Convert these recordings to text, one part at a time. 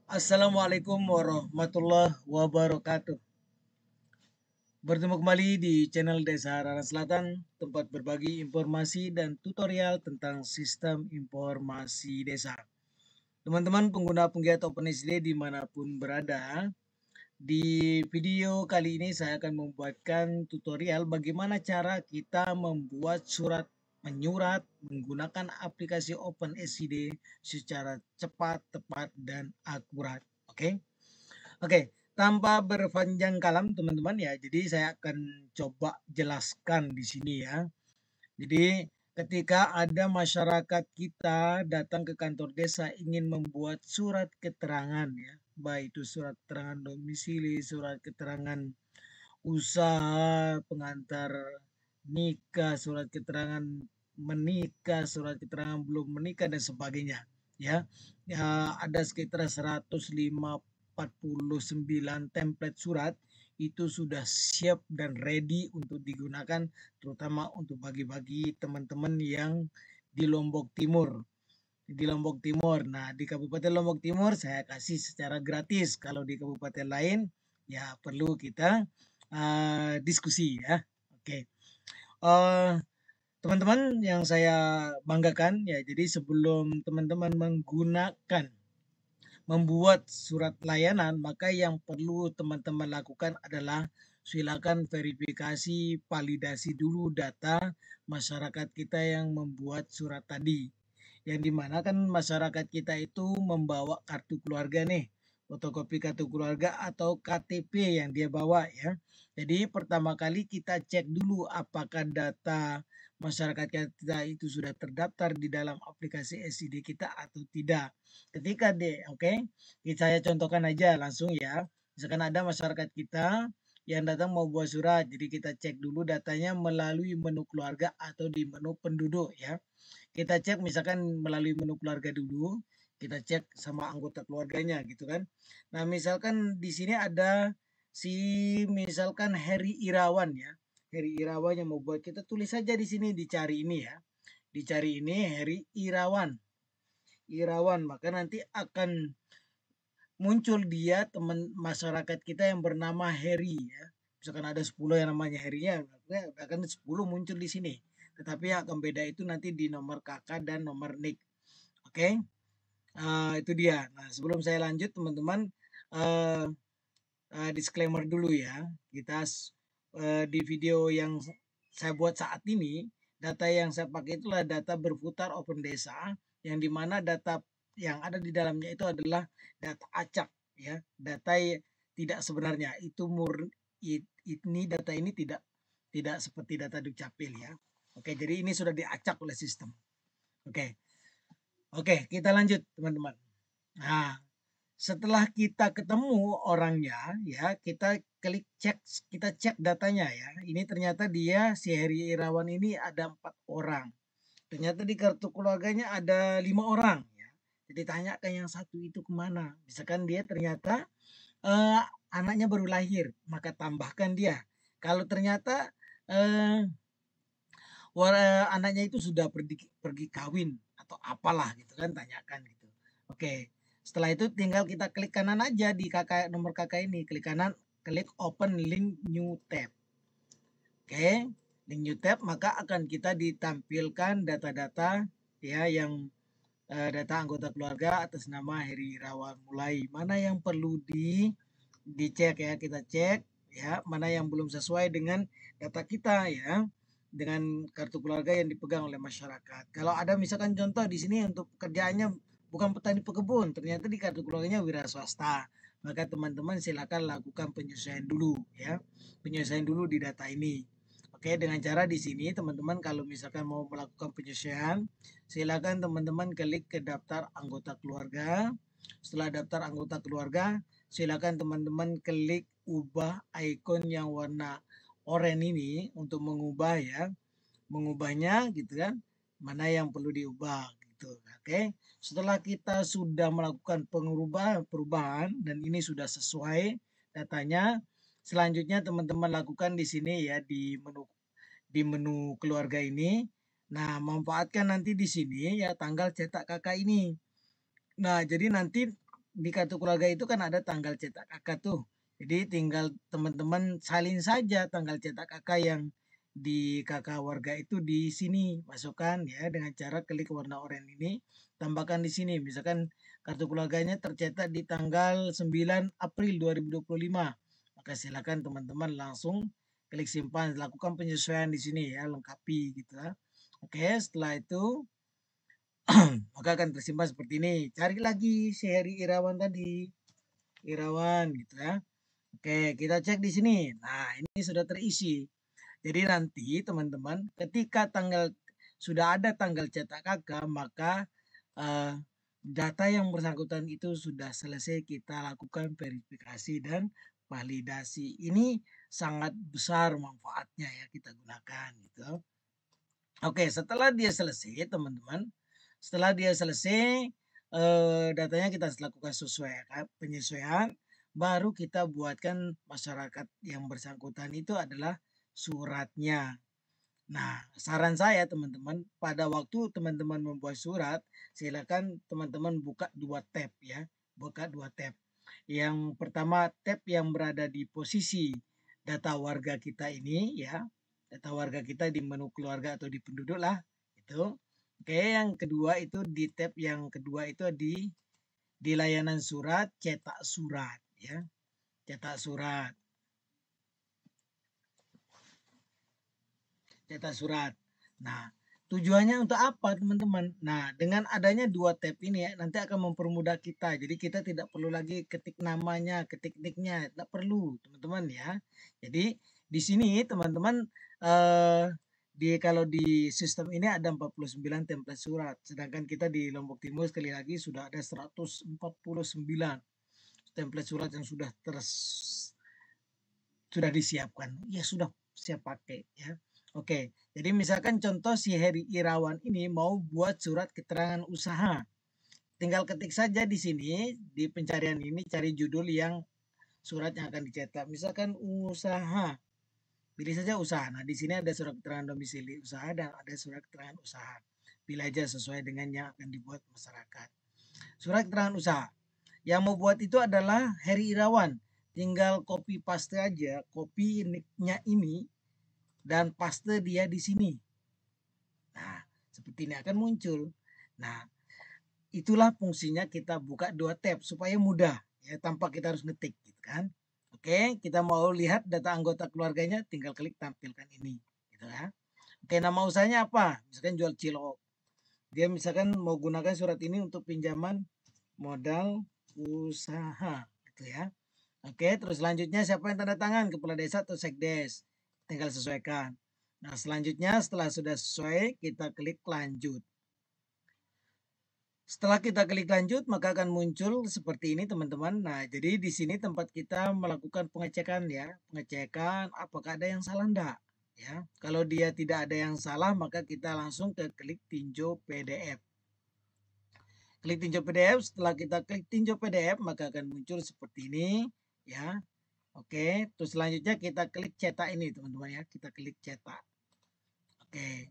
Assalamualaikum warahmatullahi wabarakatuh. Bertemu kembali di channel Desa Rara Selatan, tempat berbagi informasi dan tutorial tentang sistem informasi desa. Teman-teman pengguna penggiat OpenSD dimanapun berada, di video kali ini saya akan membuatkan tutorial bagaimana cara kita membuat surat menyurat menggunakan aplikasi OpenSCD secara cepat, tepat, dan akurat. Oke? Oke, tanpa berpanjang kalam teman-teman ya, jadi saya akan coba jelaskan di sini ya. Jadi ketika ada masyarakat kita datang ke kantor desa ingin membuat surat keterangan ya, baik itu surat keterangan domisili, surat keterangan usaha, pengantar nikah, surat keterangan menikah, surat keterangan belum menikah dan sebagainya ya. Ya ada sekitar 149 template surat itu sudah siap dan ready untuk digunakan terutama untuk bagi-bagi teman-teman yang di Lombok Timur. Di Lombok Timur. Nah, di Kabupaten Lombok Timur saya kasih secara gratis. Kalau di kabupaten lain ya perlu kita diskusi ya. Oke. Uh, Teman-teman yang saya banggakan ya, jadi sebelum teman-teman menggunakan membuat surat layanan, maka yang perlu teman-teman lakukan adalah silakan verifikasi, validasi dulu data masyarakat kita yang membuat surat tadi. Yang dimana kan masyarakat kita itu membawa kartu keluarga nih, fotokopi kartu keluarga atau KTP yang dia bawa ya. Jadi pertama kali kita cek dulu apakah data masyarakat kita itu sudah terdaftar di dalam aplikasi SID kita atau tidak. Ketika deh, oke, saya contohkan aja langsung ya. Misalkan ada masyarakat kita yang datang mau buat surat, jadi kita cek dulu datanya melalui menu keluarga atau di menu penduduk ya. Kita cek misalkan melalui menu keluarga dulu, kita cek sama anggota keluarganya gitu kan. Nah, misalkan di sini ada si misalkan Heri Irawan ya. Heri Irawan yang mau buat kita tulis saja di sini dicari ini ya. Dicari ini Heri Irawan. Irawan, maka nanti akan muncul dia teman masyarakat kita yang bernama Heri ya. Misalkan ada 10 yang namanya Herinya, akan 10 muncul di sini. Tetapi yang akan beda itu nanti di nomor kakak dan nomor nik. Oke, itu dia. Nah, sebelum saya lanjut teman-teman, uh, disclaimer dulu ya. Kita di video yang saya buat saat ini, data yang saya pakai itulah data berputar Open Desa, yang dimana data yang ada di dalamnya itu adalah data acak ya, data tidak sebenarnya itu ini data ini tidak seperti data Dukcapil ya. Oke, jadi ini sudah diacak oleh sistem. Oke. Oke, kita lanjut teman-teman. Nah, setelah kita ketemu orangnya ya, kita klik cek, kita cek datanya ya. Ini ternyata dia si Heri Irawan ini ada 4 orang. Ternyata di kartu keluarganya ada 5 orang ya. Jadi tanyakan yang satu itu kemana. Misalkan dia ternyata eh, anaknya baru lahir, maka tambahkan dia. Kalau ternyata eh, anaknya itu sudah pergi kawin atau apalah gitu kan, tanyakan gitu. Oke, setelah itu tinggal kita klik kanan aja di kakak nomor kakak ini, klik kanan, klik open link new tab. Oke, link new tab, maka akan kita ditampilkan data-data ya yang data anggota keluarga atas nama Heri Irawan. Mulai mana yang perlu dicek ya, kita cek ya, mana yang belum sesuai dengan data kita ya, dengan kartu keluarga yang dipegang oleh masyarakat. Kalau ada misalkan contoh di sini untuk pekerjaannya bukan petani pekebun, ternyata di kartu keluarganya wira swasta, maka teman-teman silakan lakukan penyesuaian dulu ya, penyesuaian dulu di data ini. Oke, dengan cara di sini teman-teman kalau misalkan mau melakukan penyesuaian, silakan teman-teman klik ke daftar anggota keluarga. Setelah daftar anggota keluarga, silakan teman-teman klik ubah icon yang warna oranye ini untuk mengubah ya, mengubahnya gitu kan, mana yang perlu diubah gitu. Oke, setelah kita sudah melakukan perubahan dan ini sudah sesuai datanya, selanjutnya teman-teman lakukan di sini ya di menu keluarga ini. Nah, manfaatkan nanti di sini ya tanggal cetak kakak ini. Nah, jadi nanti di kartu keluarga itu kan ada tanggal cetak KK tuh. Jadi tinggal teman-teman salin saja tanggal cetak KK yang di KK warga itu di sini. Masukkan ya dengan cara klik warna oranye ini, tambahkan di sini. Misalkan kartu keluarganya tercetak di tanggal 9 April 2025. Maka silakan teman-teman langsung klik simpan, lakukan penyesuaian di sini ya, lengkapi gitu ya. Oke, setelah itu maka akan tersimpan seperti ini. Cari lagi si Heri Irawan tadi. Irawan gitu ya. Oke, kita cek di sini. Nah, ini sudah terisi. Jadi nanti teman-teman ketika sudah ada tanggal cetak KK, maka eh, data yang bersangkutan itu sudah selesai kita lakukan verifikasi dan validasi. Ini sangat besar manfaatnya ya kita gunakan gitu. Oke, setelah dia selesai teman-teman, setelah dia selesai datanya kita lakukan penyesuaian, baru kita buatkan masyarakat yang bersangkutan itu adalah suratnya. Nah, saran saya teman-teman, pada waktu teman-teman membuat surat, silakan teman-teman buka 2 tab ya, buka 2 tab. Yang pertama tab yang berada di posisi data warga kita ini ya, data warga kita di menu keluarga atau di penduduk lah itu. Oke, yang kedua itu di tab yang kedua itu di layanan surat, cetak surat ya, cetak surat, cetak surat. Nah, tujuannya untuk apa teman-teman? Nah, dengan adanya 2 tab ini ya, nanti akan mempermudah kita. Jadi kita tidak perlu lagi ketik namanya, ketik nicknya, tidak perlu teman-teman ya. Jadi di sini teman-teman kalau di sistem ini ada 49 template surat, sedangkan kita di Lombok Timur sekali lagi sudah ada 149 template surat yang sudah disiapkan. Ya sudah siap pakai ya. Oke, jadi misalkan contoh si Heri Irawan ini mau buat surat keterangan usaha. Tinggal ketik saja di sini, di pencarian ini cari judul yang surat yang akan dicetak. Misalkan usaha. Pilih saja usaha. Nah, di sini ada surat keterangan domisili usaha dan ada surat keterangan usaha. Pilih aja sesuai dengan yang akan dibuat masyarakat. Surat keterangan usaha. Yang mau buat itu adalah Heri Irawan. Tinggal copy paste aja, copy nicknya ini dan paste dia di sini. Nah, seperti ini akan muncul. Nah, itulah fungsinya kita buka 2 tab supaya mudah ya tanpa kita harus ngetik gitu kan. Oke, kita mau lihat data anggota keluarganya tinggal klik tampilkan ini gitu ya. Oke, nama usahanya apa? Misalkan jual cilok. Dia misalkan mau gunakan surat ini untuk pinjaman modal usaha gitu ya. Oke, terus selanjutnya siapa yang tanda tangan? Kepala desa atau sekdes? Tinggal sesuaikan. Nah, selanjutnya setelah sudah sesuai, kita klik lanjut. Setelah kita klik lanjut, maka akan muncul seperti ini teman-teman. Nah, jadi di sini tempat kita melakukan pengecekan ya. Pengecekan apakah ada yang salah enggak. Ya, kalau dia tidak ada yang salah, maka kita langsung ke klik tinjau PDF. Klik tinjau PDF, setelah kita klik tinjau PDF, maka akan muncul seperti ini ya. Oke, terus selanjutnya kita klik cetak ini teman-teman ya, kita klik cetak. Oke,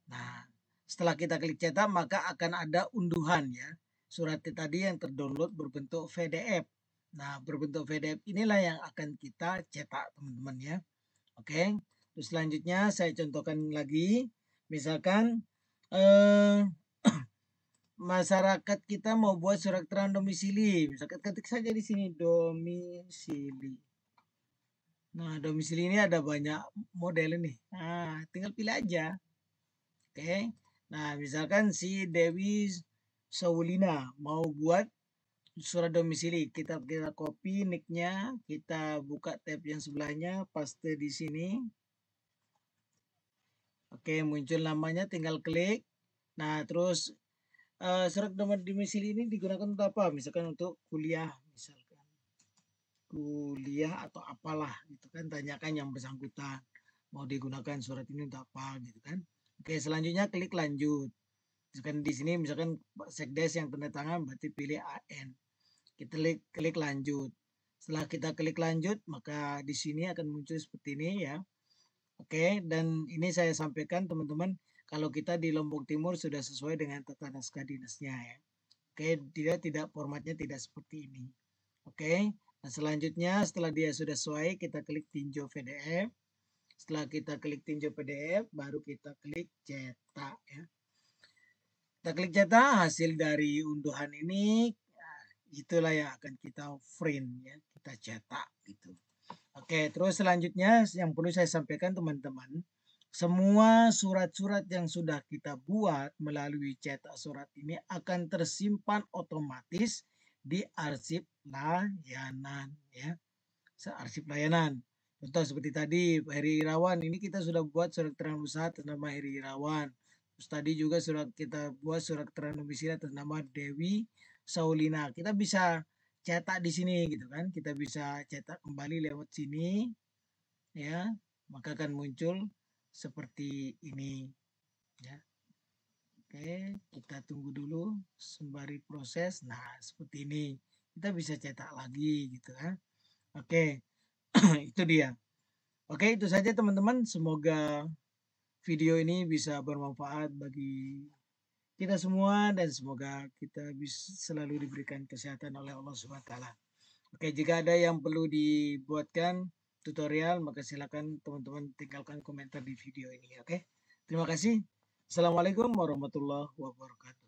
nah setelah kita klik cetak maka akan ada unduhan ya, surat tadi yang terdownload berbentuk PDF. Nah berbentuk PDF inilah yang akan kita cetak teman-teman ya. Oke, terus selanjutnya saya contohkan lagi, misalkan masyarakat kita mau buat surat keterangan domisili, misalkan ketik saja di sini domisili. Nah, domisili ini ada banyak model ini. Nah, tinggal pilih aja. Oke. Nah, misalkan si Dewi Saulina mau buat surat domisili. Kita copy nicknya, kita buka tab yang sebelahnya, paste di sini. Oke, muncul namanya, tinggal klik. Nah, terus surat domisili ini digunakan untuk apa? Misalkan untuk kuliah, misalkan kuliah atau apalah gitu kan, tanyakan yang bersangkutan mau digunakan surat ini untuk apa gitu kan. Oke, selanjutnya klik lanjut. Misalkan di sini misalkan sekdes yang tanda tangan berarti pilih AN. Kita klik lanjut. Setelah kita klik lanjut maka di sini akan muncul seperti ini ya. Oke, dan ini saya sampaikan teman-teman kalau kita di Lombok Timur sudah sesuai dengan tata naskah dinasnya ya. Oke, tidak formatnya tidak seperti ini. Oke. Nah, selanjutnya setelah dia sudah sesuai, kita klik tinjau PDF. Setelah kita klik tinjau PDF, baru kita klik cetak ya. Kita klik cetak, hasil dari unduhan ini itulah yang akan kita print ya, kita cetak gitu. Oke, terus selanjutnya yang perlu saya sampaikan teman-teman, semua surat-surat yang sudah kita buat melalui cetak surat ini akan tersimpan otomatis di arsip layanan ya. Arsip layanan. Contoh seperti tadi Heri Irawan, ini kita sudah buat surat keterangan usaha atas nama Heri Irawan. Terus tadi juga kita buat surat keterangan domisili atas nama Dewi Saulina. Kita bisa cetak di sini gitu kan. Kita bisa cetak kembali lewat sini ya. Maka akan muncul seperti ini ya. Oke, kita tunggu dulu sembari proses. Nah, seperti ini. Kita bisa cetak lagi gitu kan. Oke. Itu dia. Oke, itu saja teman-teman. Semoga video ini bisa bermanfaat bagi kita semua dan semoga kita bisa selalu diberikan kesehatan oleh Allah Subhanahu wa taala. Oke, jika ada yang perlu dibuatkan tutorial, maka silakan teman-teman tinggalkan komentar di video ini, oke? Terima kasih. Assalamualaikum warahmatullahi wabarakatuh.